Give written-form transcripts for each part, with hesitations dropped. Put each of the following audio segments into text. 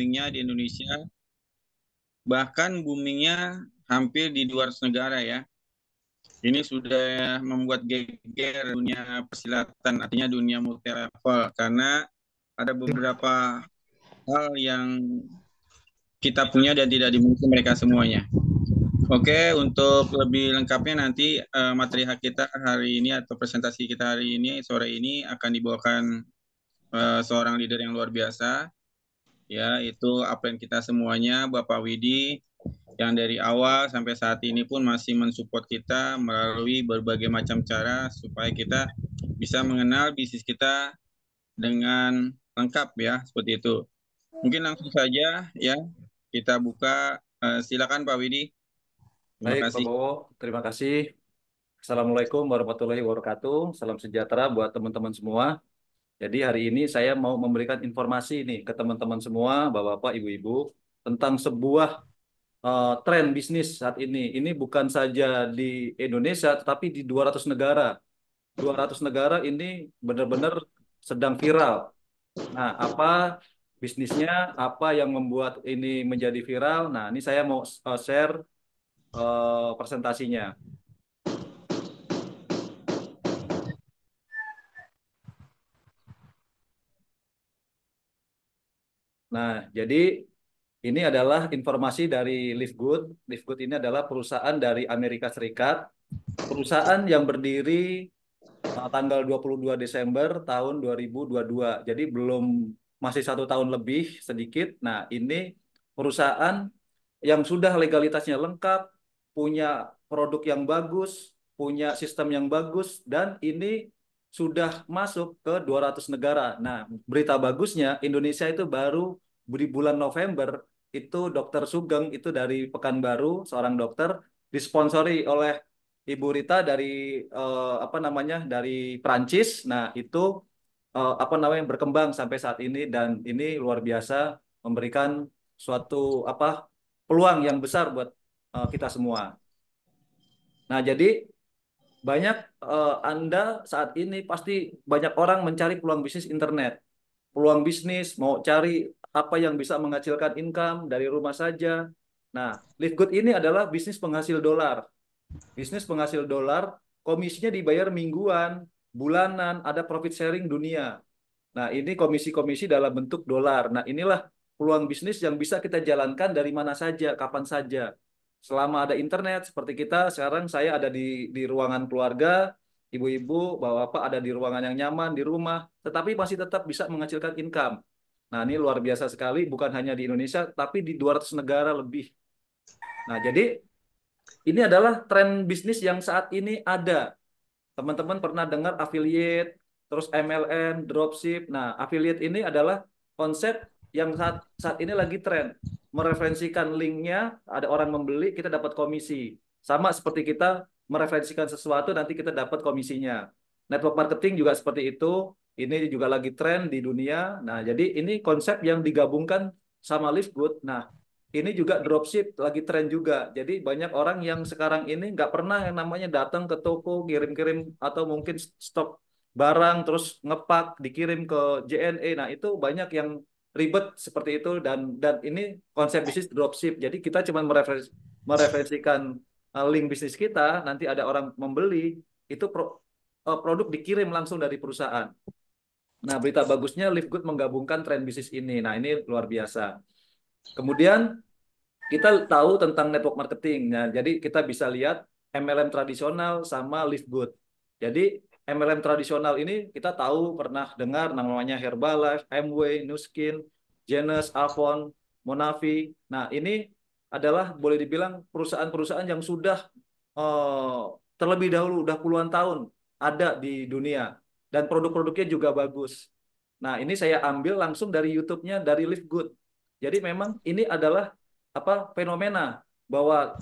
boomingnya di Indonesia, bahkan boomingnya hampir di 200 negara ya. Ini sudah membuat geger dunia persilatan, artinya dunia multi level, karena ada beberapa hal yang kita punya dan tidak dimiliki mereka semuanya. Oke, untuk lebih lengkapnya nanti materi hak kita hari ini atau presentasi kita hari ini sore ini akan dibawakan seorang leader yang luar biasa, ya itu upline kita semuanya, Bapak Widi, yang dari awal sampai saat ini pun masih mensupport kita melalui berbagai macam cara supaya kita bisa mengenal bisnis kita dengan lengkap ya, seperti itu. Mungkin langsung saja ya kita buka. Silakan Pak Widi. Terima Baik, Pak kasih. Bowo, terima kasih. Assalamualaikum warahmatullahi wabarakatuh. Salam sejahtera buat teman-teman semua. Jadi hari ini saya mau memberikan informasi nih ke teman-teman semua, Bapak-bapak, Ibu-ibu, tentang sebuah tren bisnis saat ini. Ini bukan saja di Indonesia, tetapi di 200 negara. 200 negara ini benar-benar sedang viral. Nah, apa bisnisnya, apa yang membuat ini menjadi viral? Nah, ini saya mau share presentasinya. Nah, jadi ini adalah informasi dari Livegood. Livegood ini adalah perusahaan dari Amerika Serikat, perusahaan yang berdiri tanggal 22 Desember tahun 2022. Jadi belum masih 1 tahun lebih sedikit. Nah, ini perusahaan yang sudah legalitasnya lengkap, punya produk yang bagus, punya sistem yang bagus, dan ini sudah masuk ke 200 negara. Nah, berita bagusnya Indonesia itu baru di bulan November itu Dokter Sugeng itu dari Pekanbaru, seorang dokter, disponsori oleh Ibu Rita dari apa namanya dari Prancis. Nah, itu apa namanya berkembang sampai saat ini dan ini luar biasa memberikan suatu apa peluang yang besar buat kita semua. Nah, jadi banyak Anda saat ini pasti banyak orang mencari peluang bisnis internet. Peluang bisnis mau cari apa yang bisa menghasilkan income dari rumah saja. Nah, Livegood ini adalah bisnis penghasil dolar. Bisnis penghasil dolar, komisinya dibayar mingguan, bulanan, ada profit sharing dunia. Nah, ini komisi-komisi dalam bentuk dolar. Nah, inilah peluang bisnis yang bisa kita jalankan dari mana saja, kapan saja. Selama ada internet, seperti kita, sekarang saya ada di ruangan keluarga, ibu-ibu, bapak-bapak ada di ruangan yang nyaman, di rumah, tetapi masih tetap bisa menghasilkan income. Nah, ini luar biasa sekali, bukan hanya di Indonesia, tapi di 200 negara lebih. Nah, jadi ini adalah tren bisnis yang saat ini ada. Teman-teman pernah dengar affiliate, terus MLM, dropship. Nah, affiliate ini adalah konsep yang saat ini lagi tren. Mereferensikan linknya, ada orang membeli, kita dapat komisi. Sama seperti kita mereferensikan sesuatu, nanti kita dapat komisinya. Network marketing juga seperti itu. Ini juga lagi tren di dunia. Nah, jadi ini konsep yang digabungkan sama Livegood. Nah, ini juga dropship lagi tren juga. Jadi banyak orang yang sekarang ini nggak pernah yang namanya datang ke toko, kirim-kirim atau mungkin stok barang terus ngepak dikirim ke JNE. Nah, itu banyak yang ribet seperti itu dan ini konsep bisnis dropship. Jadi kita cuma mereferensikan link bisnis kita, nanti ada orang membeli, itu produk dikirim langsung dari perusahaan. Nah, berita bagusnya Livegood menggabungkan tren bisnis ini. Nah, ini luar biasa. Kemudian kita tahu tentang network marketing. Nah, jadi kita bisa lihat MLM tradisional sama Livegood. Jadi MLM tradisional ini kita tahu pernah dengar namanya Herbalife, Amway, Nuskin, Janus, Avon, Monavi. Nah, ini adalah boleh dibilang perusahaan-perusahaan yang sudah eh, terlebih dahulu, udah puluhan tahun ada di dunia. Dan produk-produknya juga bagus. Nah, ini saya ambil langsung dari YouTube-nya dari Livegood. Jadi memang ini adalah apa fenomena bahwa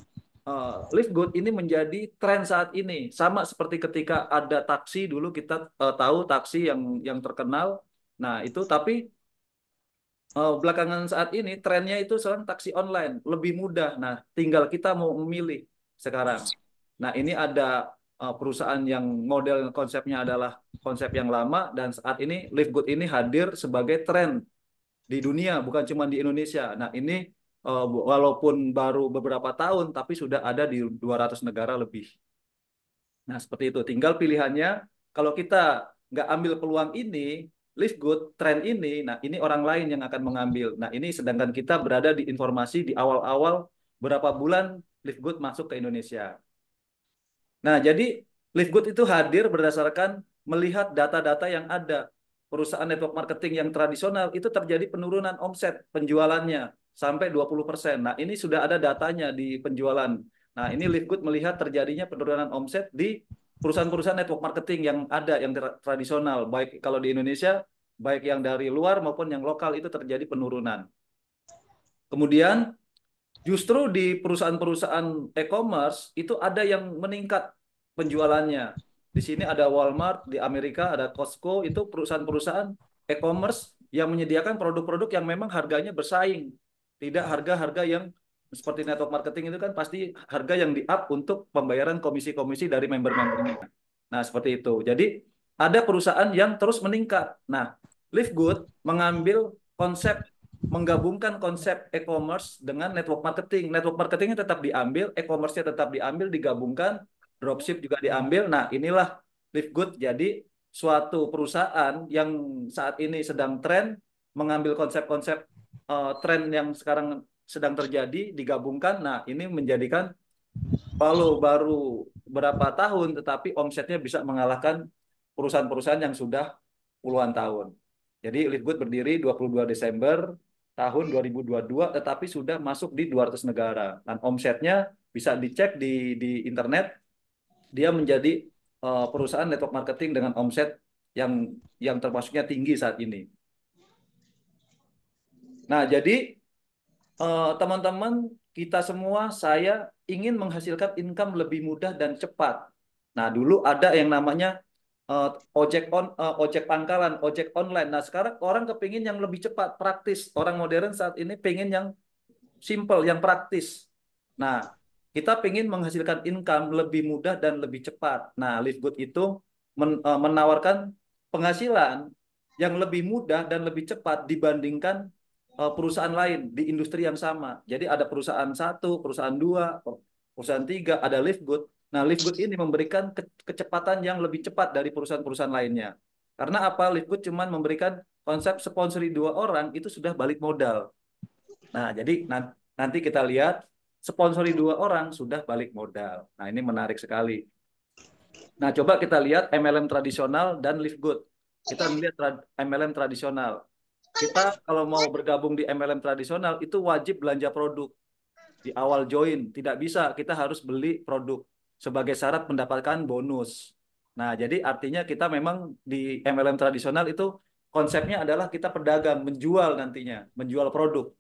Livegood ini menjadi tren saat ini sama seperti ketika ada taksi dulu kita tahu taksi yang terkenal. Nah, itu tapi belakangan saat ini trennya itu sekarang taksi online lebih mudah. Nah, tinggal kita mau memilih sekarang. Nah, ini ada perusahaan yang model konsepnya adalah konsep yang lama dan saat ini Livegood ini hadir sebagai tren di dunia, bukan cuma di Indonesia. Nah, ini walaupun baru beberapa tahun, tapi sudah ada di 200 negara lebih. Nah, seperti itu. Tinggal pilihannya, kalau kita nggak ambil peluang ini, live good, tren ini, nah ini orang lain yang akan mengambil. Nah, ini sedangkan kita berada di informasi di awal-awal berapa bulan live good masuk ke Indonesia. Nah, jadi Livegood itu hadir berdasarkan melihat data-data yang ada. Perusahaan network marketing yang tradisional itu terjadi penurunan omset penjualannya sampai 20%. Nah, ini sudah ada datanya di penjualan. Nah, ini Livegood melihat terjadinya penurunan omset di perusahaan-perusahaan network marketing yang ada yang tradisional, baik kalau di Indonesia, baik yang dari luar maupun yang lokal itu terjadi penurunan. Kemudian justru di perusahaan-perusahaan e-commerce itu ada yang meningkat penjualannya. Di sini ada Walmart, di Amerika ada Costco, itu perusahaan-perusahaan e-commerce yang menyediakan produk-produk yang memang harganya bersaing. Tidak harga-harga yang seperti network marketing itu kan pasti harga yang di-up untuk pembayaran komisi-komisi dari member-membernya. Nah, seperti itu. Jadi ada perusahaan yang terus meningkat. Nah, Live Good mengambil konsep menggabungkan konsep e-commerce dengan network marketing. Network marketingnya tetap diambil, e-commerce-nya tetap diambil, digabungkan, dropship juga diambil. Nah, inilah Live Good jadi suatu perusahaan yang saat ini sedang tren mengambil konsep-konsep tren yang sekarang sedang terjadi, digabungkan. Nah, ini menjadikan baru berapa tahun, tetapi omsetnya bisa mengalahkan perusahaan-perusahaan yang sudah puluhan tahun. Jadi Livegood berdiri 22 Desember tahun 2022, tetapi sudah masuk di 200 negara. Dan omsetnya bisa dicek di internet, dia menjadi perusahaan network marketing dengan omset yang termasuknya tinggi saat ini. Nah, jadi teman-teman, kita semua, saya ingin menghasilkan income lebih mudah dan cepat. Nah, dulu ada yang namanya ojek pangkalan, ojek online. Nah, sekarang orang kepingin yang lebih cepat, praktis. Orang modern saat ini pengen yang simple, yang praktis. Nah, kita pengen menghasilkan income lebih mudah dan lebih cepat. Nah, Livegood itu menawarkan penghasilan yang lebih mudah dan lebih cepat dibandingkan perusahaan lain di industri yang sama. Jadi ada perusahaan satu, perusahaan dua, perusahaan tiga, ada Livegood. Nah, Livegood ini memberikan kecepatan yang lebih cepat dari perusahaan-perusahaan lainnya. Karena apa? Livegood cuma memberikan konsep sponsori 2 orang itu sudah balik modal. Nah, jadi nanti kita lihat sponsori 2 orang sudah balik modal. Nah, ini menarik sekali. Nah, coba kita lihat MLM tradisional dan Livegood. Kita melihat MLM tradisional. Kita kalau mau bergabung di MLM tradisional itu wajib belanja produk di awal join. Tidak bisa, kita harus beli produk sebagai syarat mendapatkan bonus. Nah, jadi artinya kita memang di MLM tradisional itu konsepnya adalah kita pedagang, menjual nantinya, menjual produk.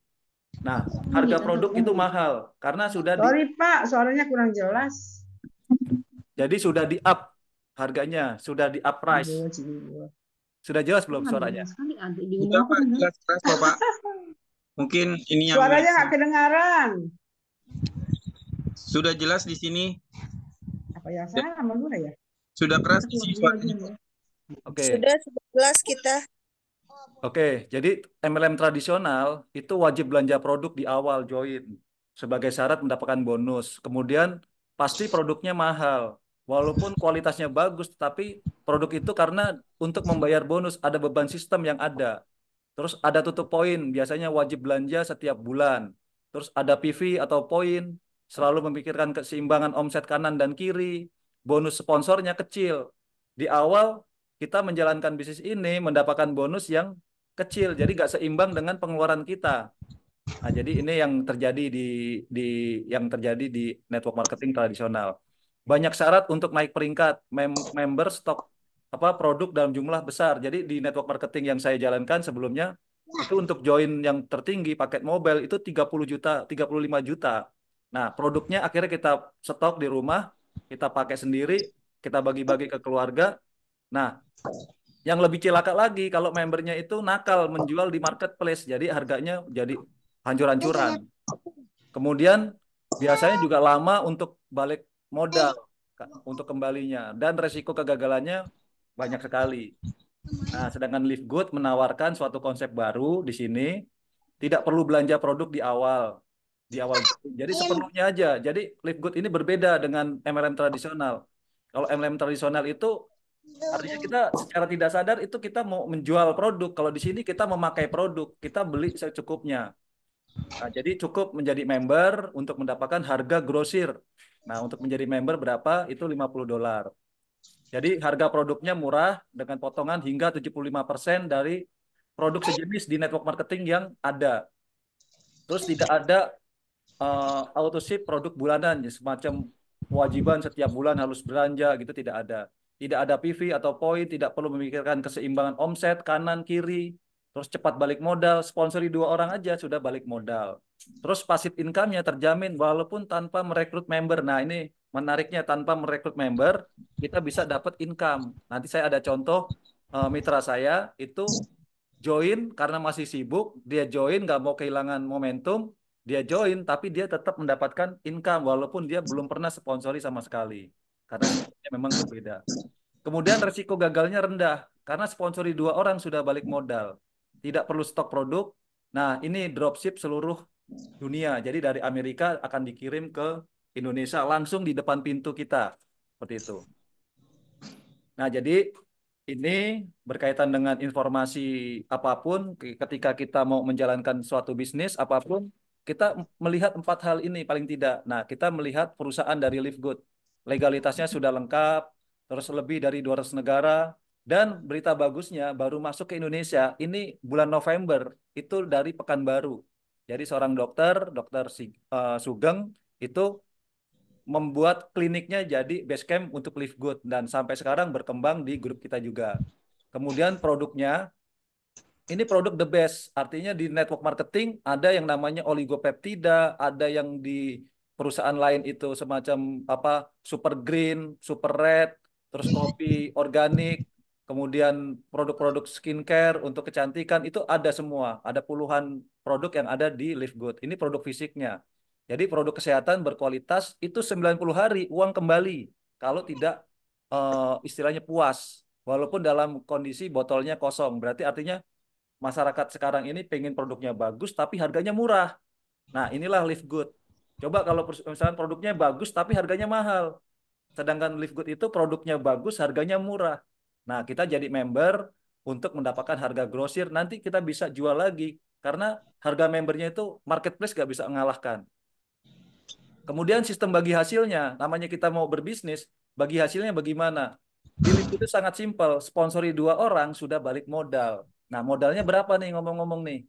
Nah, harga produk itu mahal karena sudah Sorry Pak, suaranya kurang jelas. jadi sudah di up harganya, sudah di up price. Sudah jelas belum suaranya? Sudah Pak, jelas keras Bapak. Mungkin ini yang suaranya nggak kedengaran. Sudah jelas di sini. Apa ya, saya sama gue ya? Sudah keras di sini suaranya. Oke. Sudah jelas kita. Oke, jadi MLM tradisional itu wajib belanja produk di awal join sebagai syarat mendapatkan bonus. Kemudian pasti produknya mahal. Walaupun kualitasnya bagus, tapi produk itu karena untuk membayar bonus ada beban sistem yang ada. Terus ada tutup poin, biasanya wajib belanja setiap bulan. Terus ada PV atau poin, selalu memikirkan keseimbangan omset kanan dan kiri. Bonus sponsornya kecil. Di awal kita menjalankan bisnis ini mendapatkan bonus yang kecil, jadi nggak seimbang dengan pengeluaran kita. Nah, jadi ini yang terjadi di network marketing tradisional. Banyak syarat untuk naik peringkat member stok produk dalam jumlah besar. Jadi di network marketing yang saya jalankan sebelumnya itu untuk join yang tertinggi paket mobile itu 30 juta, 35 juta. Nah, produknya akhirnya kita stok di rumah, kita pakai sendiri, kita bagi-bagi ke keluarga. Nah, yang lebih cilaka lagi kalau membernya itu nakal menjual di marketplace, jadi harganya jadi hancur-hancuran. Kemudian biasanya juga lama untuk balik modal untuk kembalinya dan resiko kegagalannya banyak sekali. Nah, sedangkan Live Good menawarkan suatu konsep baru di sini, tidak perlu belanja produk di awal. Jadi seperlunya aja. Jadi Live Good ini berbeda dengan MLM tradisional. Kalau MLM tradisional itu artinya kita secara tidak sadar itu kita mau menjual produk. Kalau di sini kita memakai produk, kita beli secukupnya. Nah, jadi cukup menjadi member untuk mendapatkan harga grosir. Nah, untuk menjadi member berapa? Itu $50. Jadi harga produknya murah dengan potongan hingga 75% dari produk sejenis di network marketing yang ada. Terus tidak ada auto ship produk bulanan, ya, semacam kewajiban setiap bulan harus belanja gitu tidak ada. Tidak ada PV atau poin, tidak perlu memikirkan keseimbangan omset kanan kiri. Terus cepat balik modal, sponsori 2 orang aja sudah balik modal. Terus passive income-nya terjamin walaupun tanpa merekrut member. Nah, ini menariknya tanpa merekrut member, kita bisa dapat income. Nanti saya ada contoh mitra saya itu join karena masih sibuk, dia join nggak mau kehilangan momentum, dia join tapi dia tetap mendapatkan income walaupun dia belum pernah sponsori sama sekali. Karena skopnya memang berbeda. Kemudian resiko gagalnya rendah karena sponsori 2 orang sudah balik modal. Tidak perlu stok produk. Nah, ini dropship seluruh dunia. Jadi dari Amerika akan dikirim ke Indonesia langsung di depan pintu kita. Seperti itu. Nah, jadi ini berkaitan dengan informasi apapun, ketika kita mau menjalankan suatu bisnis apapun, kita melihat 4 hal ini paling tidak. Nah, kita melihat perusahaan dari Live Good. Legalitasnya sudah lengkap, terus lebih dari 200 negara, dan berita bagusnya baru masuk ke Indonesia, ini bulan November, itu dari Pekanbaru. Jadi seorang dokter, Sugeng, itu membuat kliniknya jadi base camp untuk Live Good dan sampai sekarang berkembang di grup kita juga. Kemudian produknya ini produk the best, artinya di network marketing ada yang namanya oligopeptida, ada yang di perusahaan lain itu semacam apa super green, super red, terus kopi organik, kemudian produk-produk skincare untuk kecantikan itu ada semua, ada puluhan produk yang ada di Live Good. Ini produk fisiknya. Jadi produk kesehatan berkualitas itu 90 hari uang kembali kalau tidak istilahnya puas. Walaupun dalam kondisi botolnya kosong, berarti artinya masyarakat sekarang ini pengen produknya bagus tapi harganya murah. Nah, inilah Live Good. Coba kalau misalnya produknya bagus tapi harganya mahal. Sedangkan Live Good itu produknya bagus, harganya murah. Nah, kita jadi member untuk mendapatkan harga grosir. Nanti kita bisa jual lagi. Karena harga membernya itu marketplace nggak bisa mengalahkan. Kemudian sistem bagi hasilnya, namanya kita mau berbisnis, bagi hasilnya bagaimana? Di Live itu sangat simpel, sponsori 2 orang sudah balik modal. Nah, modalnya berapa nih ngomong-ngomong nih?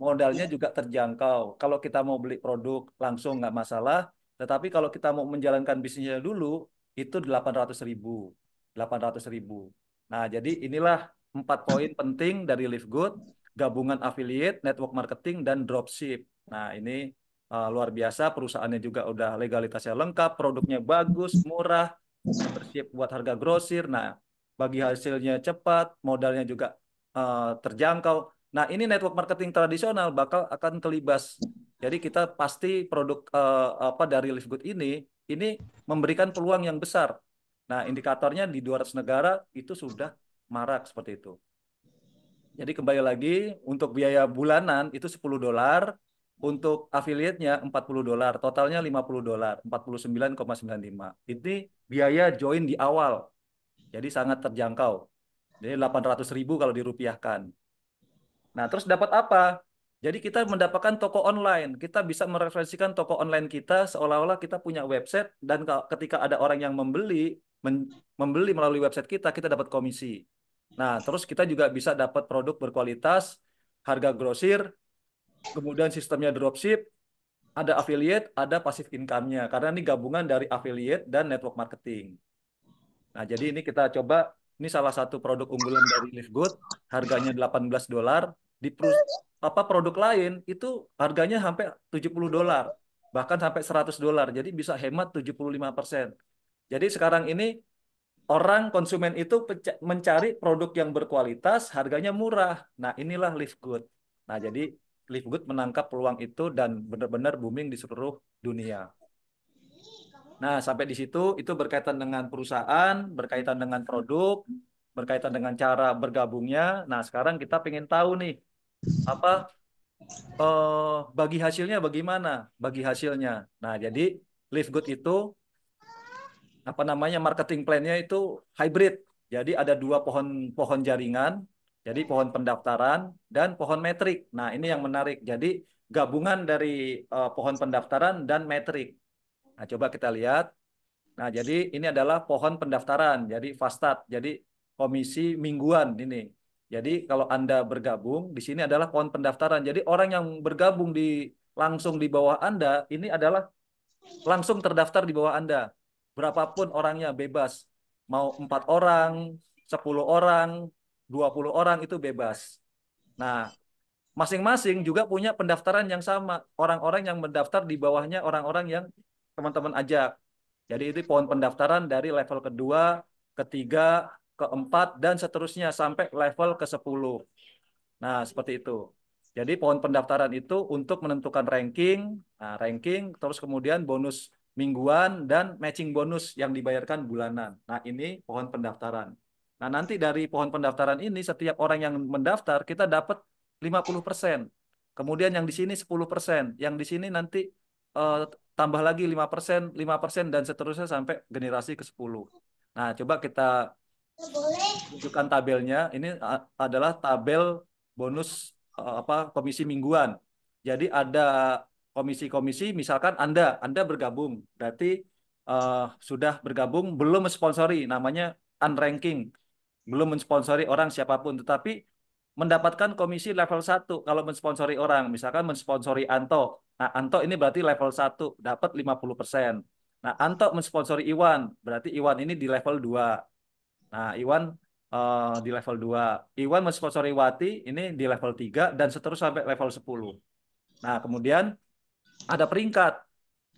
Modalnya juga terjangkau. Kalau kita mau beli produk langsung nggak masalah, tetapi kalau kita mau menjalankan bisnisnya dulu, itu 800.000. 800.000. Nah, jadi inilah 4 poin penting dari Live Good, gabungan affiliate, network marketing, dan dropship. Nah, ini luar biasa, perusahaannya juga udah legalitasnya lengkap, produknya bagus, murah, membership buat harga grosir. Nah, bagi hasilnya cepat, modalnya juga terjangkau. Nah, ini network marketing tradisional bakal akan kelibas. Jadi kita pasti produk apa dari Live Good ini memberikan peluang yang besar. Nah, indikatornya di 200 negara itu sudah marak seperti itu. Jadi kembali lagi untuk biaya bulanan itu $10, untuk affiliate-nya $40, totalnya $50, 49,95. Ini biaya join di awal. Jadi sangat terjangkau. Jadi 800.000 kalau dirupiahkan. Nah, terus dapat apa? Jadi kita mendapatkan toko online. Kita bisa mereferensikan toko online kita seolah-olah kita punya website dan ketika ada orang yang membeli melalui website kita dapat komisi. Nah, terus kita juga bisa dapat produk berkualitas, harga grosir, kemudian sistemnya dropship, ada affiliate, ada passive income-nya. Karena ini gabungan dari affiliate dan network marketing. Nah, jadi ini kita coba, ini salah satu produk unggulan dari Live Good, harganya $18. Di produk lain itu harganya sampai $70, bahkan sampai $100. Jadi bisa hemat 75%. Jadi sekarang ini orang konsumen itu mencari produk yang berkualitas, harganya murah. Nah, inilah Live Good. Nah, jadi Live Good menangkap peluang itu dan benar-benar booming di seluruh dunia. Nah, sampai di situ itu berkaitan dengan perusahaan, berkaitan dengan produk. berkaitan dengan cara bergabungnya. Nah, sekarang kita pengen tahu nih apa bagi hasilnya bagaimana? Bagi hasilnya. Nah, jadi Live Good itu apa namanya marketing plan-nya itu hybrid. Jadi ada dua pohon pohon jaringan. Jadi pohon pendaftaran dan pohon metrik. Nah, ini yang menarik. Jadi gabungan dari pohon pendaftaran dan metrik. Nah, coba kita lihat. Nah, jadi ini adalah pohon pendaftaran. Jadi fast start. Jadi komisi mingguan ini. Jadi kalau Anda bergabung, di sini adalah pohon pendaftaran. Jadi orang yang bergabung langsung di bawah Anda, ini adalah langsung terdaftar di bawah Anda. Berapapun orangnya bebas. Mau 4 orang, 10 orang, 20 orang itu bebas. Nah, masing-masing juga punya pendaftaran yang sama. Orang-orang yang mendaftar di bawahnya orang-orang yang teman-teman ajak. Jadi itu pohon pendaftaran dari level kedua, ketiga, keempat, dan seterusnya sampai level ke-10. Nah, seperti itu. Jadi pohon pendaftaran itu untuk menentukan ranking, nah, ranking, terus kemudian bonus mingguan dan matching bonus yang dibayarkan bulanan. Nah, ini pohon pendaftaran. Nah, nanti dari pohon pendaftaran ini setiap orang yang mendaftar kita dapat 50%. Kemudian yang di sini 10%, yang di sini nanti eh, tambah lagi 5%, 5% dan seterusnya sampai generasi ke-10. Nah, coba kita tunjukkan tabelnya. Ini adalah tabel bonus apa komisi mingguan. Jadi ada komisi-komisi, misalkan Anda bergabung, berarti sudah bergabung belum mensponsori, namanya unranking, belum mensponsori orang siapapun, tetapi mendapatkan komisi level 1 kalau mensponsori orang, misalkan mensponsori Anto. Nah, Anto ini berarti level 1 dapat 50%. Nah, Anto mensponsori Iwan, berarti Iwan ini di level 2. Nah, Iwan di level 2. Iwan mensponsori Wati ini di level 3 dan seterusnya sampai level 10. Nah, kemudian ada peringkat.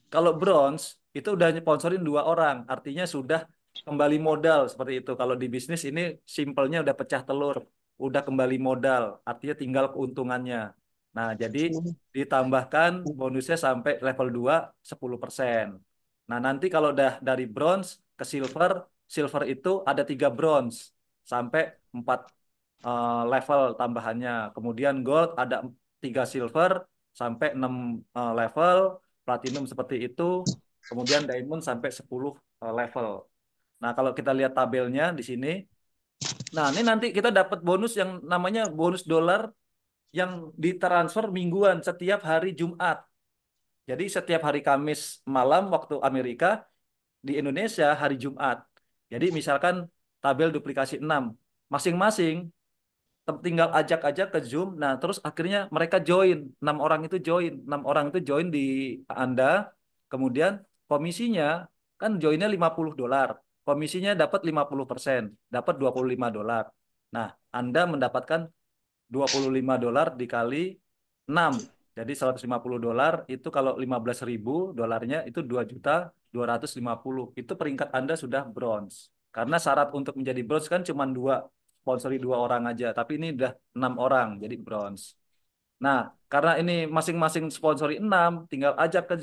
Kalau bronze itu udah sponsorin 2 orang, artinya sudah kembali modal seperti itu. Kalau di bisnis ini simpelnya udah pecah telur, udah kembali modal, artinya tinggal keuntungannya. Nah, jadi ditambahkan bonusnya sampai level 2 10%. Nah, nanti kalau udah dari bronze ke silver, silver itu ada 3 bronze sampai 4 level tambahannya. Kemudian gold ada 3 silver sampai 6 level, platinum seperti itu, kemudian diamond sampai 10 level. Nah, kalau kita lihat tabelnya di sini, nah ini nanti kita dapat bonus yang namanya bonus dolar yang ditransfer mingguan setiap hari Jumat. Jadi setiap hari Kamis malam waktu Amerika, di Indonesia hari Jumat. Jadi misalkan tabel duplikasi 6, masing-masing tinggal ajak-ajak ke Zoom. Nah, terus akhirnya mereka join. 6 orang itu join. 6 orang itu join di Anda. Kemudian komisinya kan joinnya $50. Komisinya dapat 50%, dapat $25. Nah, Anda mendapatkan $25 dikali 6. Jadi $150 itu kalau 15.000 dolarnya itu 2.250.000. Itu peringkat Anda sudah bronze. Karena syarat untuk menjadi bronze kan cuma dua, sponsori 2 orang aja. Tapi ini udah 6 orang, jadi bronze. Nah, karena ini masing-masing sponsori 6, tinggal ajak ke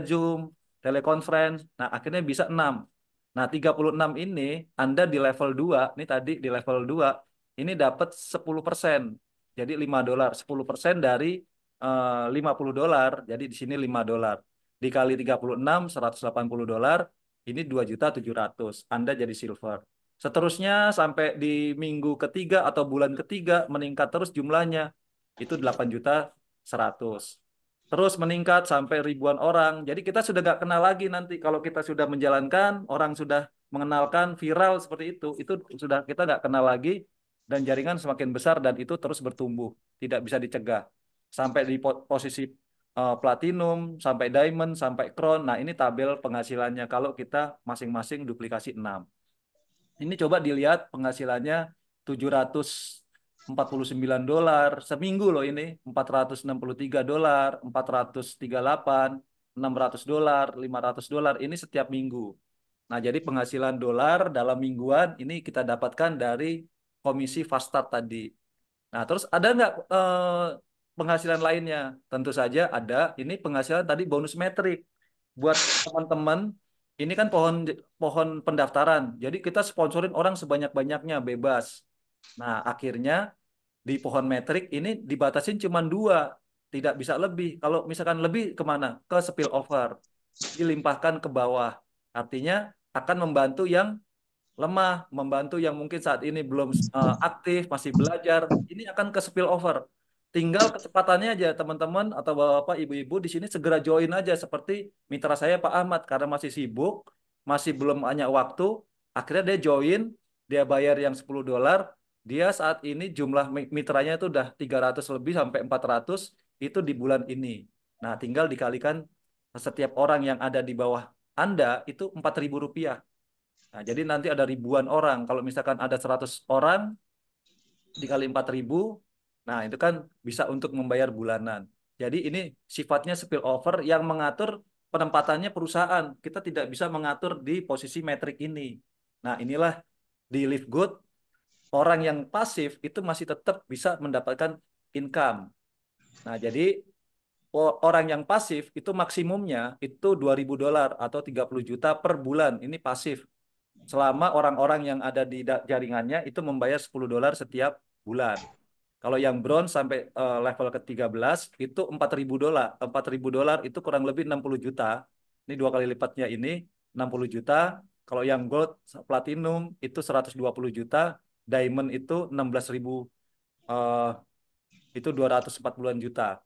Zoom, teleconference. Nah, akhirnya bisa 6. Nah, 36 ini Anda di level 2, ini tadi di level 2, ini dapat 10%. Jadi $5. 10% dari $50. Jadi di sini $5. Dikali 36, $180. Ini 2.700.000. Anda jadi silver. Seterusnya sampai di minggu ketiga atau bulan ketiga meningkat terus jumlahnya. Itu 8.100.000. Terus meningkat sampai ribuan orang. Jadi kita sudah nggak kenal lagi nanti. Kalau kita sudah menjalankan, orang sudah mengenalkan viral seperti itu sudah kita nggak kenal lagi dan jaringan semakin besar dan itu terus bertumbuh. Tidak bisa dicegah. Sampai di posisi platinum, sampai diamond, sampai crown. Nah, ini tabel penghasilannya kalau kita masing-masing duplikasi 6. Ini coba dilihat penghasilannya $749 seminggu loh ini, $463, $438, $600, $500 ini setiap minggu. Nah, jadi penghasilan dolar dalam mingguan ini kita dapatkan dari komisi fast start tadi. Nah, terus ada nggak penghasilan lainnya? Tentu saja ada. Ini penghasilan tadi bonus metrik. Buat teman-teman ini kan pohon pohon pendaftaran. Jadi kita sponsorin orang sebanyak-banyaknya bebas. Nah, akhirnya di pohon metrik ini dibatasin cuma dua, tidak bisa lebih. Kalau misalkan lebih kemana? Ke spillover, dilimpahkan ke bawah. Artinya akan membantu yang lemah, membantu yang mungkin saat ini belum aktif, masih belajar, ini akan ke spillover. Tinggal kecepatannya aja teman-teman atau bapak-bapak, ibu-ibu di sini segera join aja seperti mitra saya Pak Ahmad karena masih sibuk, masih belum banyak waktu, akhirnya dia join, dia bayar yang $10, dia saat ini jumlah mitranya itu udah 300 lebih sampai 400 itu di bulan ini. Nah, tinggal dikalikan setiap orang yang ada di bawah Anda itu Rp4.000. Nah, jadi nanti ada ribuan orang. Kalau misalkan ada 100 orang dikali 4.000, nah itu kan bisa untuk membayar bulanan. Jadi ini sifatnya spillover yang mengatur penempatannya perusahaan. Kita tidak bisa mengatur di posisi metrik ini. Nah, inilah di Live Good, orang yang pasif itu masih tetap bisa mendapatkan income. Nah, jadi orang yang pasif itu maksimumnya itu $2.000 atau 30 juta per bulan. Ini pasif selama orang-orang yang ada di jaringannya itu membayar $10 setiap bulan. Kalau yang bronze sampai level ke-13 itu $4.000. $4.000 itu kurang lebih 60 juta. Ini dua kali lipatnya ini 60 juta. Kalau yang gold platinum itu 120 juta, diamond itu 16.000 eh, itu 240-an juta.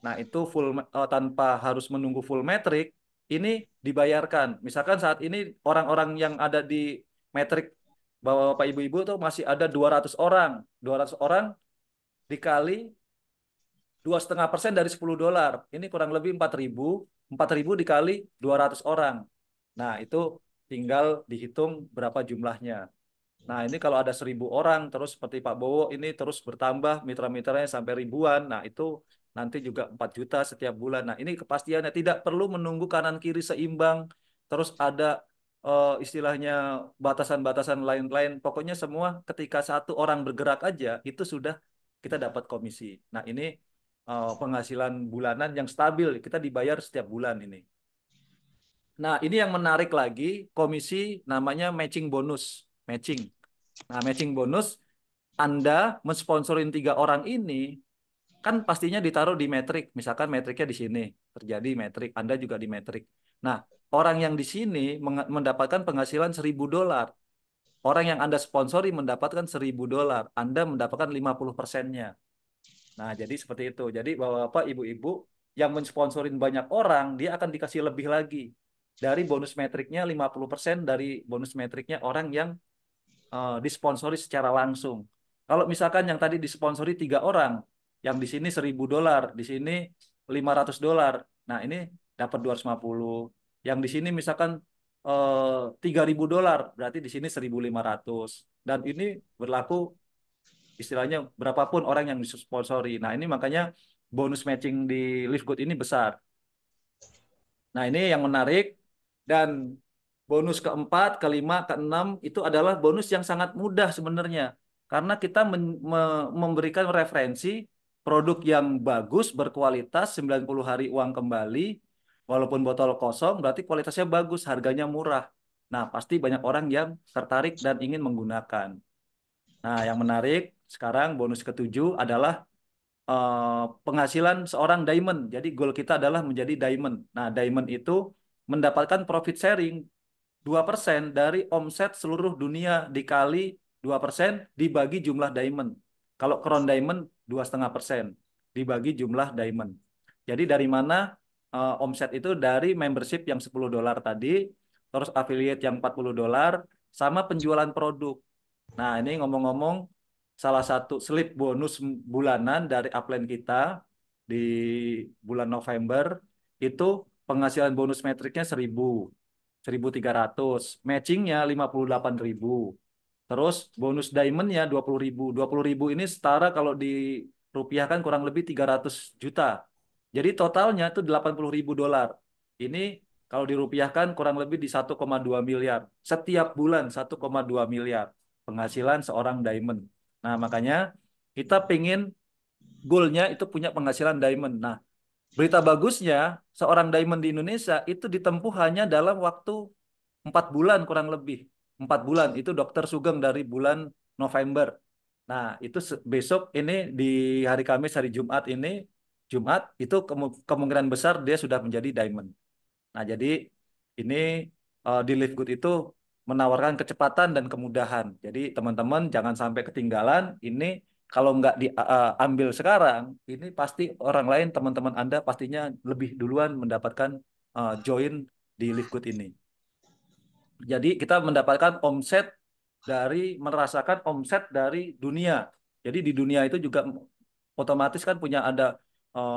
Nah, itu full tanpa harus menunggu full metrik, ini dibayarkan. Misalkan saat ini orang-orang yang ada di metrik Bapak Ibu-ibu tuh masih ada 200 orang. 200 orang dikali 2,5% dari $10. Ini kurang lebih 4.000. 4.000 dikali 200 orang. Nah, itu tinggal dihitung berapa jumlahnya. Nah, ini kalau ada 1.000 orang, terus seperti Pak Bowo ini terus bertambah, mitra-mitranya sampai ribuan. Nah, itu nanti juga 4 juta setiap bulan. Nah, ini kepastiannya tidak perlu menunggu kanan kiri seimbang, terus ada istilahnya batasan-batasan lain-lain. Pokoknya semua ketika satu orang bergerak aja, itu sudah kita dapat komisi. Nah, ini penghasilan bulanan yang stabil, kita dibayar setiap bulan ini. Nah, ini yang menarik lagi, komisi namanya matching bonus. Matching. Nah, matching bonus, Anda mensponsorin 3 orang ini, kan pastinya ditaruh di metrik. Misalkan metriknya di sini, terjadi metrik, Anda juga di metrik. Nah, orang yang di sini mendapatkan penghasilan $1.000. Orang yang Anda sponsori mendapatkan $1.000. Anda mendapatkan 50%-nya. Nah, jadi seperti itu. Jadi bapak-bapak, ibu-ibu yang mensponsorin banyak orang, dia akan dikasih lebih lagi. Dari bonus metriknya 50% dari bonus metriknya orang yang disponsori secara langsung. Kalau misalkan yang tadi disponsori 3 orang, yang di sini $1.000, di sini $500. Nah, ini dapat 250. Yang di sini misalkan $3.000, berarti di sini 1.500. Dan ini berlaku istilahnya berapapun orang yang disponsori. Nah, ini makanya bonus matching di Live Good ini besar. Nah, ini yang menarik. Dan bonus keempat, kelima, keenam itu adalah bonus yang sangat mudah sebenarnya. Karena kita memberikan referensi produk yang bagus, berkualitas, 90 hari uang kembali, walaupun botol kosong, berarti kualitasnya bagus, harganya murah. Nah, pasti banyak orang yang tertarik dan ingin menggunakan. Nah, yang menarik sekarang bonus ketujuh adalah penghasilan seorang diamond. Jadi goal kita adalah menjadi diamond. Nah, diamond itu mendapatkan profit sharing 2% dari omset seluruh dunia dikali 2% dibagi jumlah diamond. Kalau crown diamond 2,5% dibagi jumlah diamond. Jadi dari mana omset itu dari membership yang $10 tadi, terus affiliate yang $40, sama penjualan produk. Nah, ini ngomong-ngomong, salah satu slip bonus bulanan dari upline kita di bulan November itu penghasilan bonus metriknya 1.300, matchingnya 58.000. Terus bonus diamondnya 20.000. 20.000 ini setara kalau dirupiahkan kurang lebih 300 juta. Jadi totalnya itu $80.000. Ini kalau dirupiahkan kurang lebih di 1,2 miliar. Setiap bulan 1,2 miliar penghasilan seorang diamond. Nah, makanya kita pengen goalnya itu punya penghasilan diamond. Nah, berita bagusnya, seorang diamond di Indonesia itu ditempuh hanya dalam waktu 4 bulan kurang lebih. 4 bulan itu Dokter Sugeng dari bulan November. Nah, itu besok ini di hari Kamis, hari Jumat ini, Jumat itu kemungkinan besar dia sudah menjadi diamond. Nah, jadi ini di Live Good itu menawarkan kecepatan dan kemudahan. Jadi teman-teman jangan sampai ketinggalan. Ini kalau nggak diambil sekarang, ini pasti orang lain, teman-teman Anda pastinya lebih duluan mendapatkan join di Live Good ini. Jadi kita mendapatkan omset merasakan omset dari dunia. Jadi di dunia itu juga otomatis kan punya ada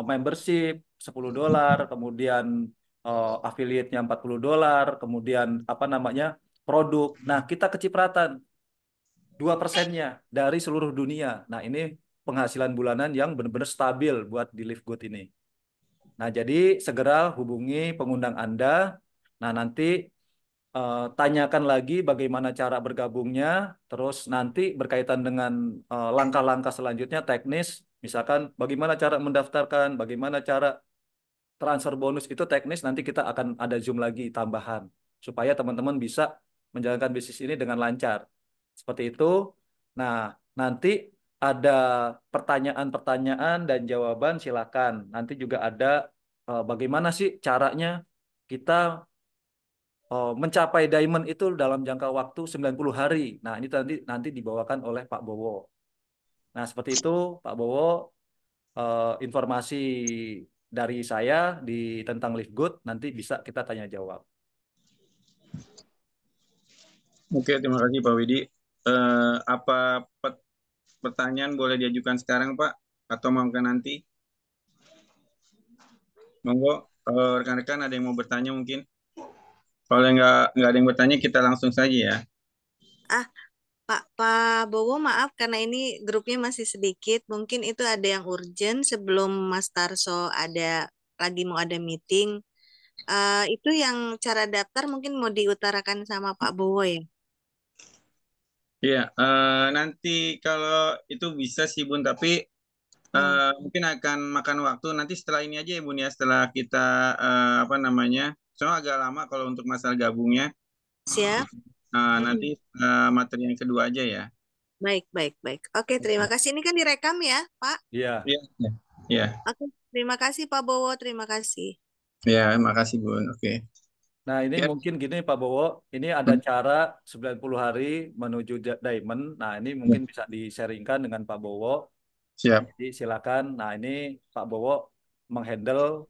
membership $10, kemudian affiliate-nya $40, kemudian apa namanya produk. Nah, kita kecipratan 2%-nya dari seluruh dunia. Nah, ini penghasilan bulanan yang benar-benar stabil buat di Live Good ini. Nah, jadi segera hubungi pengundang Anda. Nah, nanti tanyakan lagi bagaimana cara bergabungnya, terus nanti berkaitan dengan langkah-langkah selanjutnya teknis, misalkan bagaimana cara mendaftarkan, bagaimana cara transfer bonus itu teknis, nanti kita akan ada Zoom lagi tambahan, supaya teman-teman bisa menjalankan bisnis ini dengan lancar. Seperti itu. Nah, nanti ada pertanyaan-pertanyaan dan jawaban silakan. Nanti juga ada bagaimana sih caranya kita mencapai diamond itu dalam jangka waktu 90 hari. Nah, ini nanti dibawakan oleh Pak Bowo. Nah, seperti itu Pak Bowo, informasi dari saya tentang Live Good, nanti bisa kita tanya jawab. Oke, terima kasih Pak Widi. Apa pertanyaan boleh diajukan sekarang Pak? Atau mau ke nanti? Monggo, rekan-rekan ada yang mau bertanya mungkin? Kalau nggak ada yang bertanya, kita langsung saja ya. Ah, Pak Bowo, maaf karena ini grupnya masih sedikit. Mungkin itu ada yang urgent sebelum Mas Tarso mau ada meeting. Itu yang cara daftar mungkin mau diutarakan sama Pak Bowo ya. Iya, nanti kalau itu bisa sih Bun, tapi mungkin akan makan waktu. Nanti setelah ini aja ya Bun ya, setelah kita apa namanya, soalnya agak lama kalau untuk masalah gabungnya. Siap. Nanti materi yang kedua aja ya. Baik, baik, baik. Oke, terima kasih. Ini kan direkam ya, Pak? Iya. Iya, iya. Oke, terima kasih Pak Bowo, terima kasih. Ya, makasih Bun. Oke. Nah, ini Ya. mungkin gini Pak Bowo, ini ada cara 90 hari menuju diamond. Nah, ini mungkin bisa di-sharingkan dengan Pak Bowo. Siap. Jadi silakan. Nah, ini Pak Bowo menghandle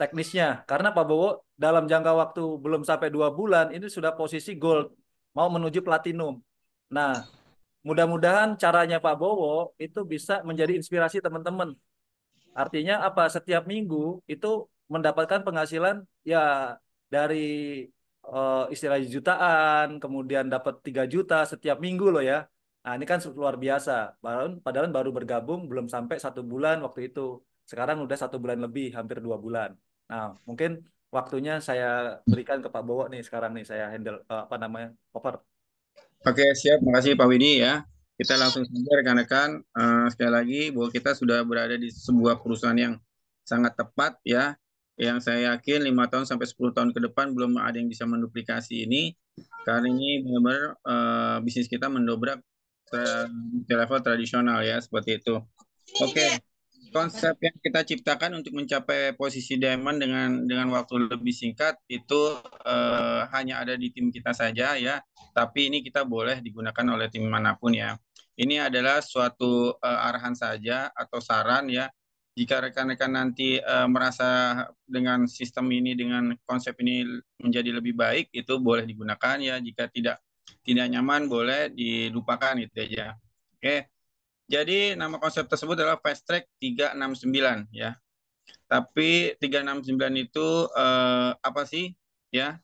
teknisnya. Karena Pak Bowo dalam jangka waktu belum sampai 2 bulan, ini sudah posisi gold, mau menuju platinum. Nah, mudah-mudahan caranya Pak Bowo itu bisa menjadi inspirasi teman-teman. Artinya apa? Setiap minggu itu mendapatkan penghasilan ya dari istilahnya jutaan, kemudian dapat 3 juta setiap minggu loh ya. Nah ini kan luar biasa. Padahal baru bergabung belum sampai 1 bulan waktu itu. Sekarang udah 1 bulan lebih, hampir 2 bulan. Nah mungkin waktunya saya berikan ke Pak Bowo nih sekarang nih saya handle apa namanya over. Oke, siap. Makasih Pak Widi ya. Kita langsung saja rekan-rekan. Sekali lagi bahwa kita sudah berada di sebuah perusahaan yang sangat tepat ya. Yang saya yakin 5 tahun sampai 10 tahun ke depan belum ada yang bisa menduplikasi ini. Karena ini benar-benar bisnis kita mendobrak ke level tradisional ya, seperti itu. Oke. Konsep yang kita ciptakan untuk mencapai posisi diamond dengan waktu lebih singkat itu hanya ada di tim kita saja ya, tapi ini kita boleh digunakan oleh tim manapun ya. Ini adalah suatu arahan saja atau saran ya. Jika rekan-rekan nanti merasa dengan sistem ini, dengan konsep ini menjadi lebih baik, itu boleh digunakan ya. Jika tidak nyaman, boleh dilupakan itu aja. Oke. Jadi nama konsep tersebut adalah Fast Track 369 ya. Tapi 369 itu apa sih? Ya,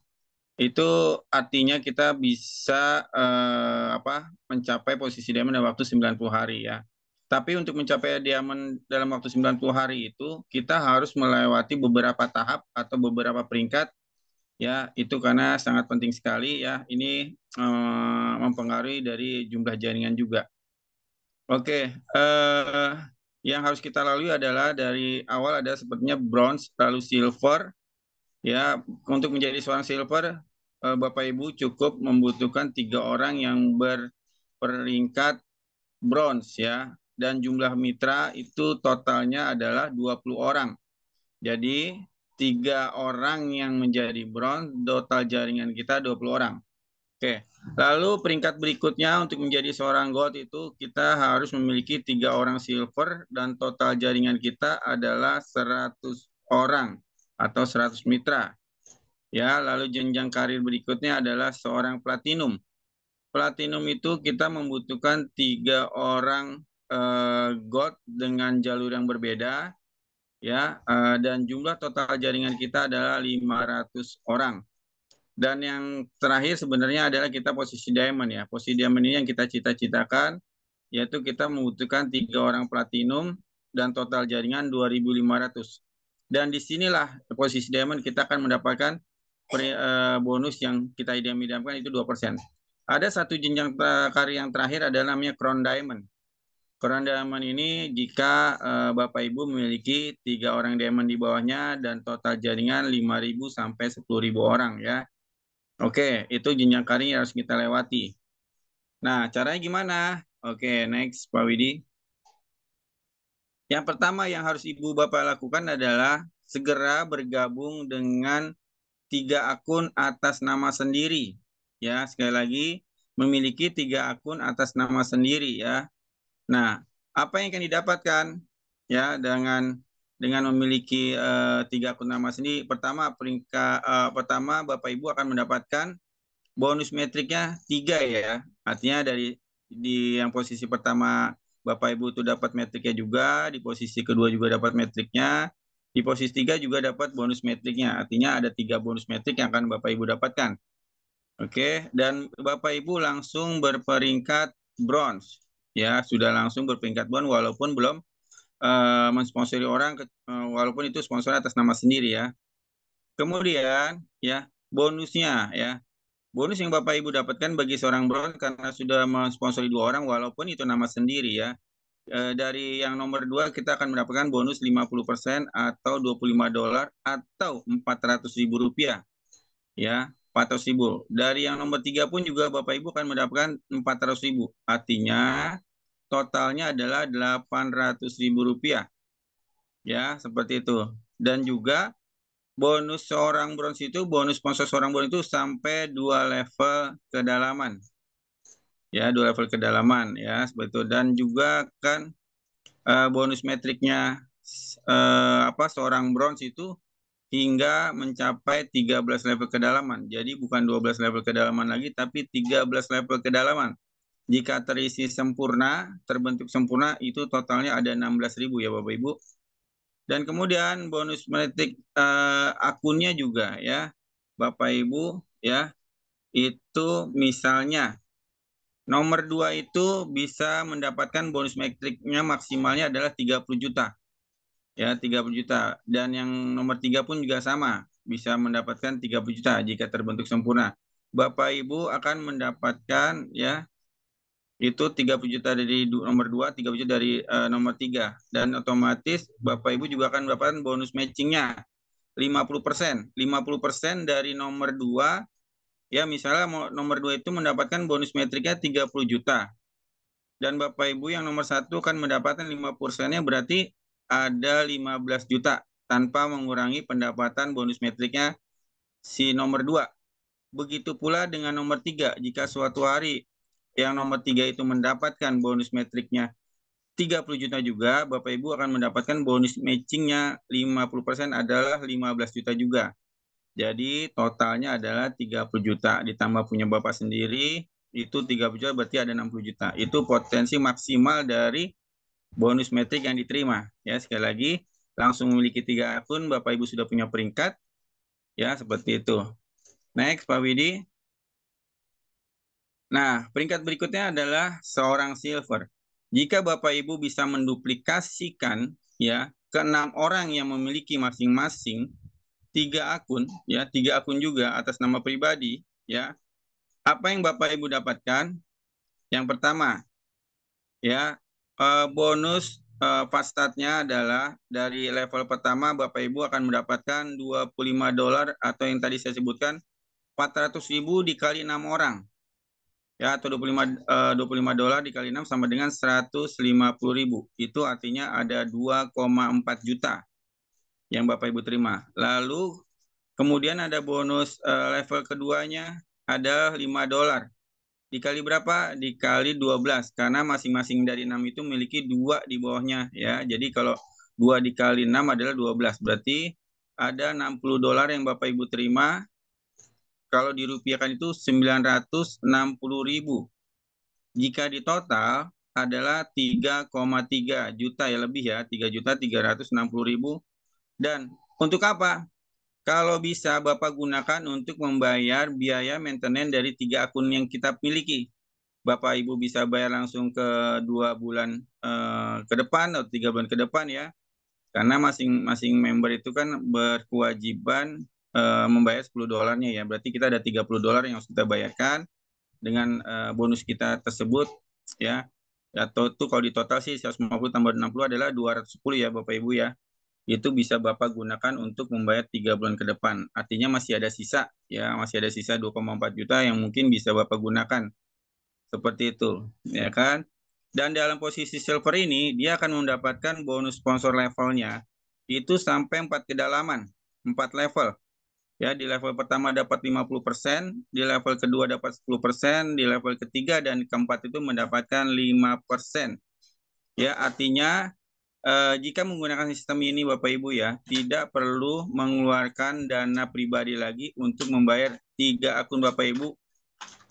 itu artinya kita bisa mencapai posisi diamond dalam waktu 90 hari ya. Tapi untuk mencapai diamond dalam waktu 90 hari itu kita harus melewati beberapa tahap atau beberapa peringkat ya, itu karena sangat penting sekali ya. Ini mempengaruhi dari jumlah jaringan juga. Oke, yang harus kita lalui adalah dari awal ada sepertinya bronze, lalu silver. Ya, untuk menjadi seorang silver Bapak Ibu cukup membutuhkan 3 orang yang berperingkat bronze ya. Dan jumlah mitra itu totalnya adalah 20 orang. Jadi 3 orang yang menjadi bronze, total jaringan kita 20 orang. Oke, lalu peringkat berikutnya untuk menjadi seorang gold itu kita harus memiliki 3 orang silver dan total jaringan kita adalah 100 orang atau 100 mitra. Ya, lalu jenjang karir berikutnya adalah seorang platinum. Platinum itu kita membutuhkan 3 orang gold dengan jalur yang berbeda, ya, dan jumlah total jaringan kita adalah 500 orang. Dan yang terakhir sebenarnya adalah kita posisi diamond ya. Posisi diamond ini yang kita cita-citakan, yaitu kita membutuhkan 3 orang platinum dan total jaringan 2.500. Dan disinilah posisi diamond kita akan mendapatkan bonus yang kita idam-idamkan itu 2%. Ada satu jenjang karir yang terakhir adalah namanya crown diamond. Crown diamond ini jika Bapak Ibu memiliki 3 orang diamond di bawahnya dan total jaringan 5.000 sampai 10.000 orang ya. Oke, itu jenjang karir yang harus kita lewati. Nah, caranya gimana? Oke, next Pak Widi. Yang pertama yang harus Ibu Bapak lakukan adalah segera bergabung dengan 3 akun atas nama sendiri. Ya, sekali lagi memiliki 3 akun atas nama sendiri ya. Nah, apa yang akan didapatkan ya dengan memiliki 3 akun nama sendiri? Pertama, pertama Bapak Ibu akan mendapatkan bonus metriknya 3 ya. Artinya di yang posisi pertama Bapak Ibu itu dapat metriknya juga, di posisi kedua juga dapat metriknya, di posisi 3 juga dapat bonus metriknya. Artinya ada 3 bonus metrik yang akan Bapak Ibu dapatkan. Oke, dan Bapak Ibu langsung berperingkat bronze. Ya, sudah langsung berperingkat bronze walaupun belum mensponsori orang, walaupun itu sponsor atas nama sendiri ya. Kemudian ya, bonusnya ya. Bonus yang Bapak Ibu dapatkan bagi seorang bronze karena sudah mensponsori 2 orang walaupun itu nama sendiri ya. Dari yang nomor 2 kita akan mendapatkan bonus 50% atau $25 atau Rp400.000 ya, 400.000. Dari yang nomor 3 pun juga Bapak Ibu akan mendapatkan 400.000. Artinya totalnya adalah Rp800.000 ya, seperti itu. Dan juga bonus seorang bronze itu, bonus sponsor seorang bronze itu sampai 2 level kedalaman. Ya, 2 level kedalaman ya, seperti itu. Dan juga kan bonus metriknya seorang bronze itu hingga mencapai 13 level kedalaman. Jadi bukan 12 level kedalaman lagi, tapi 13 level kedalaman. Jika terisi sempurna, terbentuk sempurna, itu totalnya ada 16.000 ya Bapak Ibu. Dan kemudian bonus metrik akunnya juga ya Bapak Ibu ya, itu misalnya nomor 2 itu bisa mendapatkan bonus metriknya maksimalnya adalah 30 juta. Ya, 30 juta. Dan yang nomor 3 pun juga sama, bisa mendapatkan 30 juta jika terbentuk sempurna. Bapak Ibu akan mendapatkan ya itu 30 juta dari nomor 2, 30 juta dari nomor 3. Dan otomatis Bapak Ibu juga akan mendapatkan bonus matchingnya 50%. 50% dari nomor 2, ya misalnya nomor 2 itu mendapatkan bonus metriknya 30 juta. Dan Bapak Ibu yang nomor 1 akan mendapatkan 5%-nya berarti ada 15 juta tanpa mengurangi pendapatan bonus metriknya si nomor 2. Begitu pula dengan nomor 3. Jika suatu hari yang nomor 3 itu mendapatkan bonus metriknya 30 juta juga, Bapak Ibu akan mendapatkan bonus matchingnya 50% adalah 15 juta juga. Jadi totalnya adalah 30 juta. Ditambah punya Bapak sendiri, itu 30 juta berarti ada 60 juta. Itu potensi maksimal dari bonus metrik yang diterima. Ya, sekali lagi, langsung memiliki 3 akun, Bapak Ibu sudah punya peringkat. Ya, seperti itu. Next, Pak Widi. Nah, peringkat berikutnya adalah seorang silver. Jika Bapak Ibu bisa menduplikasikan ya ke-6 orang yang memiliki masing-masing 3 akun, ya 3 akun juga atas nama pribadi, ya. Apa yang Bapak Ibu dapatkan? Yang pertama, ya bonus fast start-nya adalah dari level pertama Bapak Ibu akan mendapatkan $25 atau yang tadi saya sebutkan 400.000 dikali 6 orang. Ya, atau $25 dikali 6 sama dengan 150.000. Itu artinya ada 2,4 juta yang Bapak Ibu terima. Lalu kemudian ada bonus level keduanya ada $5. Dikali berapa? Dikali 12 karena masing-masing dari 6 itu memiliki 2 di bawahnya ya. Jadi kalau 2 dikali 6 adalah 12. Berarti ada $60 yang Bapak Ibu terima. Kalau dirupiahkan itu 960.000. Jika di total adalah 3,3 juta ya, lebih ya, 3.360.000. Dan untuk apa? Kalau bisa Bapak gunakan untuk membayar biaya maintenance dari 3 akun yang kita miliki. Bapak Ibu bisa bayar langsung ke 2 bulan ke depan atau 3 bulan ke depan ya. Karena masing-masing member itu kan berkewajiban membayar $10 ya. Berarti kita ada $30 yang harus kita bayarkan dengan bonus kita tersebut ya. Atau itu kalau di total sih 150 tambah 60 adalah 210 ya Bapak Ibu ya. Itu bisa Bapak gunakan untuk membayar 3 bulan ke depan. Artinya masih ada sisa ya, masih ada sisa 2,4 juta yang mungkin bisa Bapak gunakan. Seperti itu, ya kan? Dan dalam posisi silver ini dia akan mendapatkan bonus sponsor levelnya itu sampai 4 kedalaman, 4 level. Ya, di level pertama dapat 50%, di level kedua dapat 10%, di level ketiga dan keempat itu mendapatkan 5%. Ya, artinya jika menggunakan sistem ini Bapak Ibu ya, tidak perlu mengeluarkan dana pribadi lagi untuk membayar 3 akun Bapak Ibu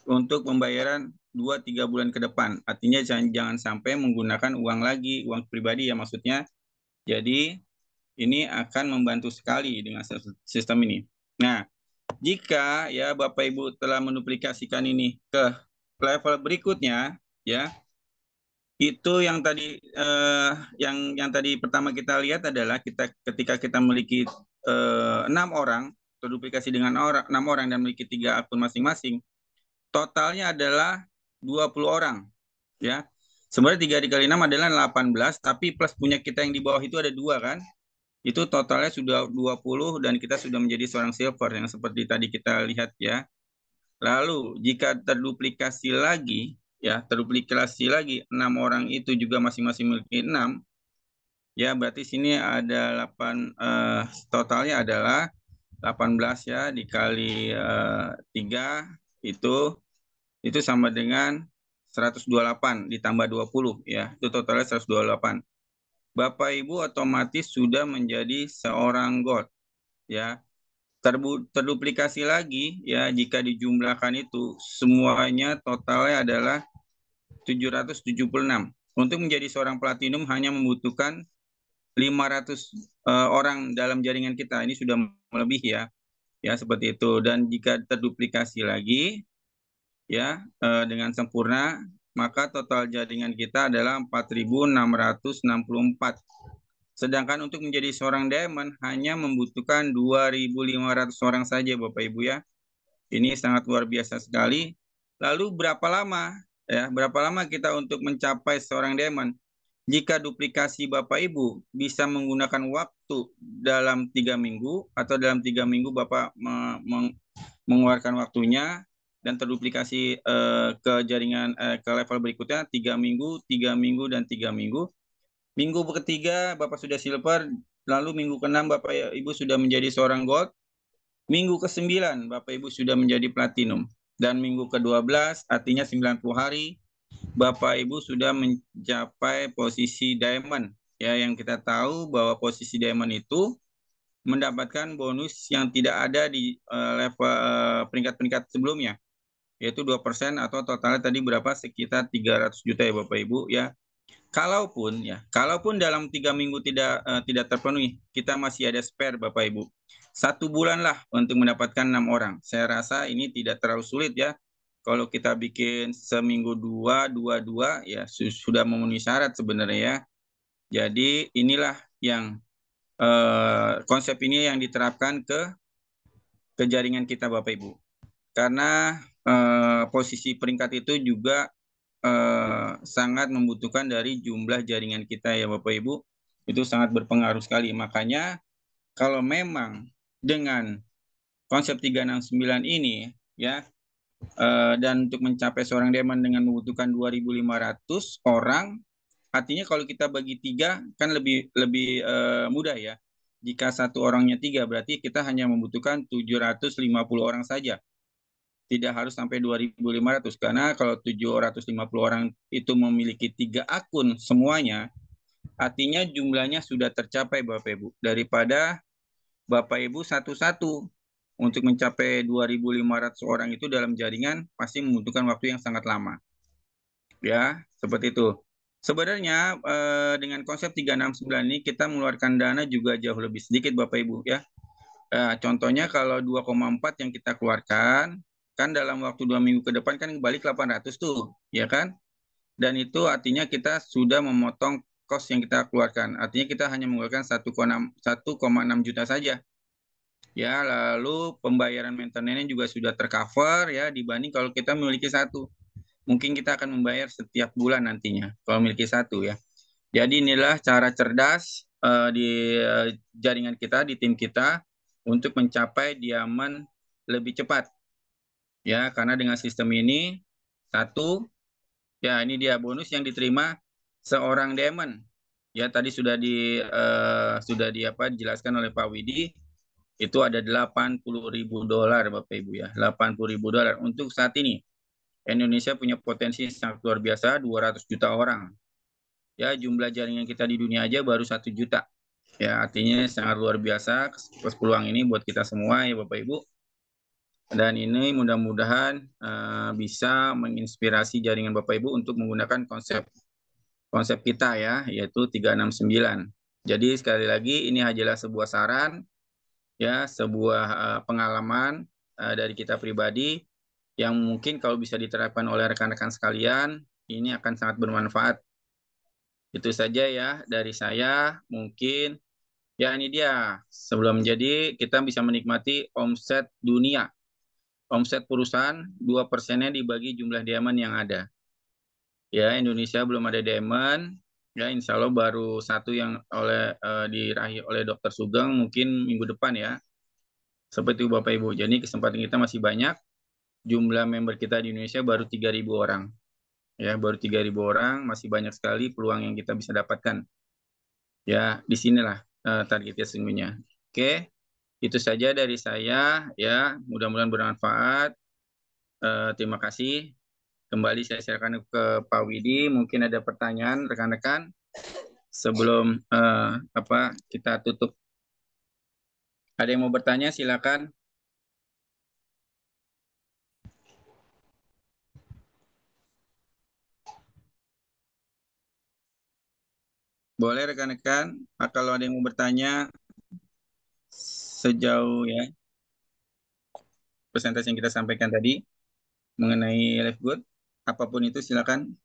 untuk pembayaran 2-3 bulan ke depan. Artinya jangan sampai menggunakan uang lagi, uang pribadi ya maksudnya. Jadi ini akan membantu sekali dengan sistem ini. Nah, jika ya Bapak Ibu telah menduplikasikan ini ke level berikutnya ya, itu yang tadi yang tadi pertama kita lihat adalah ketika kita memiliki 6 orang terduplikasi dengan 6 orang dan memiliki 3 akun masing-masing, totalnya adalah 20 orang ya. Sebenarnya 3 dikali 6 adalah 18, tapi plus punya kita yang di bawah itu ada 2 kan. Itu totalnya sudah 20 dan kita sudah menjadi seorang silver yang seperti tadi kita lihat ya. Lalu jika terduplikasi lagi ya, terduplikasi lagi 6 orang itu juga masing-masing memiliki 6 ya, berarti sini ada 8 totalnya adalah 18 ya dikali 3 itu sama dengan 128 ditambah 20 ya, itu totalnya 128. Bapak Ibu otomatis sudah menjadi seorang gold ya. Terduplikasi lagi ya, jika dijumlahkan itu semuanya totalnya adalah 776. Untuk menjadi seorang platinum hanya membutuhkan 500 orang dalam jaringan kita. Ini sudah melebihi ya. Ya seperti itu. Dan jika terduplikasi lagi ya dengan sempurna, maka total jaringan kita adalah 4.664. Sedangkan untuk menjadi seorang diamond hanya membutuhkan 2.500 orang saja Bapak Ibu ya. Ini sangat luar biasa sekali. Lalu berapa lama ya? Berapa lama kita untuk mencapai seorang diamond? Jika duplikasi Bapak Ibu bisa menggunakan waktu dalam 3 minggu atau dalam 3 minggu Bapak mengeluarkan waktunya dan terduplikasi ke jaringan ke level berikutnya 3 minggu, 3 minggu dan 3 minggu. Minggu ketiga Bapak sudah silver, lalu minggu ke-6 Bapak Ibu sudah menjadi seorang gold. Minggu ke-9 Bapak Ibu sudah menjadi platinum. Dan minggu ke-12 artinya 90 hari Bapak Ibu sudah mencapai posisi diamond. Ya, yang kita tahu bahwa posisi diamond itu mendapatkan bonus yang tidak ada di level peringkat-peringkat sebelumnya, yaitu 2% atau totalnya tadi berapa? Sekitar 300 juta ya Bapak Ibu ya. Kalaupun dalam 3 minggu tidak terpenuhi, kita masih ada spare Bapak Ibu. 1 bulan lah untuk mendapatkan 6 orang. Saya rasa ini tidak terlalu sulit ya. Kalau kita bikin seminggu 2 ya sudah memenuhi syarat sebenarnya ya. Jadi inilah yang konsep ini yang diterapkan ke jaringan kita Bapak Ibu. Karena posisi peringkat itu juga sangat membutuhkan dari jumlah jaringan kita ya Bapak Ibu. Itu sangat berpengaruh sekali. Makanya kalau memang dengan konsep 369 ini ya, dan untuk mencapai seorang diamond dengan membutuhkan 2.500 orang, artinya kalau kita bagi 3 kan lebih lebih mudah ya. Jika satu orangnya 3, berarti kita hanya membutuhkan 750 orang saja. Tidak harus sampai 2.500, karena kalau 750 orang itu memiliki 3 akun semuanya, artinya jumlahnya sudah tercapai Bapak Ibu. Daripada Bapak Ibu satu-satu untuk mencapai 2.500 orang itu dalam jaringan pasti membutuhkan waktu yang sangat lama. Ya, seperti itu. Sebenarnya dengan konsep 369 ini kita mengeluarkan dana juga jauh lebih sedikit Bapak Ibu ya. Contohnya kalau 2,4 yang kita keluarkan, kan dalam waktu 2 minggu ke depan kan balik 800 tuh, ya kan? Dan itu artinya kita sudah memotong kos yang kita keluarkan. Artinya kita hanya mengeluarkan 1,6 juta saja. Ya, lalu pembayaran maintenance juga sudah tercover ya dibanding kalau kita memiliki satu. Mungkin kita akan membayar setiap bulan nantinya kalau memiliki satu ya. Jadi inilah cara cerdas di jaringan kita, di tim kita untuk mencapai diamond lebih cepat. Ya, karena dengan sistem ini satu, ya ini dia bonus yang diterima seorang diamond. Ya, tadi sudah dijelaskan oleh Pak Widi, itu ada 80.000 dolar Bapak Ibu ya, 80.000 dolar untuk saat ini. Indonesia punya potensi sangat luar biasa, 200 juta orang. Ya, jumlah jaringan kita di dunia aja baru 1 juta. Ya, artinya sangat luar biasa peluang ini buat kita semua ya Bapak Ibu. Dan ini mudah-mudahan bisa menginspirasi jaringan Bapak Ibu untuk menggunakan konsep kita ya, yaitu 369. Jadi sekali lagi ini hanyalah sebuah saran ya, sebuah pengalaman dari kita pribadi yang mungkin kalau bisa diterapkan oleh rekan-rekan sekalian, ini akan sangat bermanfaat. Itu saja ya dari saya. Mungkin ya ini dia. Sebelum menjadi, kita bisa menikmati omset dunia. Omset perusahaan 2%-nya dibagi jumlah diamond yang ada. Ya, Indonesia belum ada diamond. Ya, insya Allah baru satu yang diraih oleh Dr. Sugeng mungkin minggu depan ya. Seperti itu Bapak Ibu. Jadi kesempatan kita masih banyak. Jumlah member kita di Indonesia baru 3.000 orang. Ya, baru 3.000 orang, masih banyak sekali peluang yang kita bisa dapatkan. Ya, di sinilah targetnya sesungguhnya. Oke, itu saja dari saya ya. Mudah-mudahan bermanfaat. Terima kasih. Kembali saya silakan ke Pak Widi. Mungkin ada pertanyaan rekan-rekan sebelum kita tutup. Ada yang mau bertanya? Silakan. Boleh rekan-rekan. Kalau ada yang mau bertanya sejauh ya presentasi yang kita sampaikan tadi mengenai Live Good, apapun itu silakan.